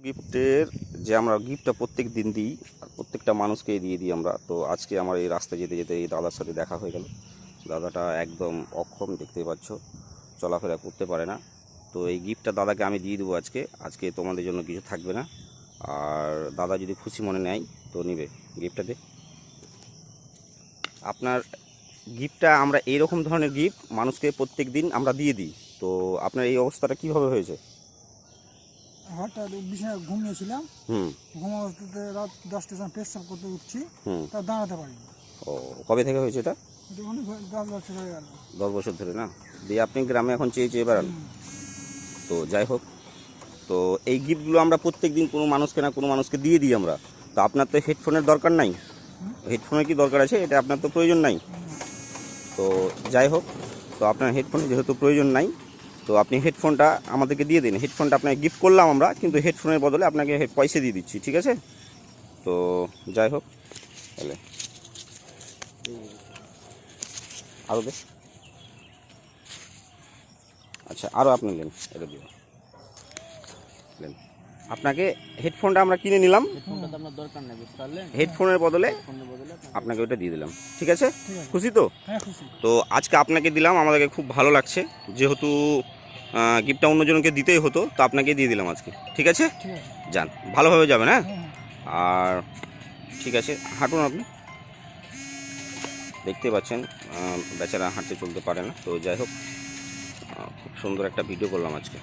গিফটের যে আমরা গিফটটা প্রত্যেক দিন দিই আর প্রত্যেকটা মানুষকে দিয়ে দিই আমরা। তো আজকে আমার এই রাস্তায় যেতে যেতে এই দাদার সাথে দেখা হয়ে গেল। দাদাটা একদম অক্ষম, দেখতেই পাচ্ছ, চলাফেরা করতে পারে না। তো এই গিফটটা দাদাকে আমি দিয়ে দেবো আজকে। আজকে তোমাদের জন্য কিছু থাকবে না, আর দাদা যদি খুশি মনে নেয় তো নিবে গিফটটা। দে আপনার গিফটটা। আমরা এইরকম ধরনের গিফট মানুষকে প্রত্যেক দিন আমরা দিয়ে দিই। তো আপনার এই অবস্থাটা কীভাবে হয়েছে? হঠাৎ বিছানায় ঘুমিয়েছিলাম। ঘুম অবস্থাতে রাত 10টার সময় পেশাব করতে উঠছি, তা দাঁড়াতে পারিনি। ও, কবে থেকে হয়েছে এটা? এটা অনেক 10 বছর হয়ে গেল। 10 বছর ধরে না? দিয়ে আপনি গ্রামে এখন চেয়ে চেয়ে বেড়ান। তো যাই হোক, তো এই গিফটগুলো আমরা প্রত্যেক দিন কোনো মানুষকে না কোনো মানুষকে দিয়ে দিই আমরা। তো আপনার তো হেডফোনের দরকার নাই, হেডফোনের কি দরকার আছে? এটা আপনার তো প্রয়োজন নাই। তো যাই হোক, তো আপনার হেডফোনের যেহেতু প্রয়োজন নাই, তো আপনি হেডফোনটা আমাদেরকে দিয়ে দিন। হেডফোনটা আপনাকে গিফট করলাম আমরা, কিন্তু হেডফোনের বদলে আপনাকে পয়সা দিয়ে দিচ্ছি, ঠিক আছে? তো যাই হোক, তাহলে আরও বেশ, আচ্ছা আরও আপনি নেন, এটা দিন নেন। আপনাকে হেডফোনটা আমরা কিনে নিলাম, হেডফোনের বদলে আপনাকে ওটা দিয়ে দিলাম, ঠিক আছে? খুশি তো? তো আজকে আপনাকে দিলাম, আমাদেরকে খুব ভালো লাগছে, যেহেতু গিফটটা অন্যজনকে দিতেই হতো, তো আপনাকে দিয়ে দিলাম আজকে, ঠিক আছে? যান, ভালোভাবে যাবেন। হ্যাঁ, আর ঠিক আছে, হাঁটুন আপনি। দেখতে পাচ্ছেন বেচারা হাঁটতে চলতে পারে না। তো যাই হোক, খুব সুন্দর একটা ভিডিও করলাম আজকে।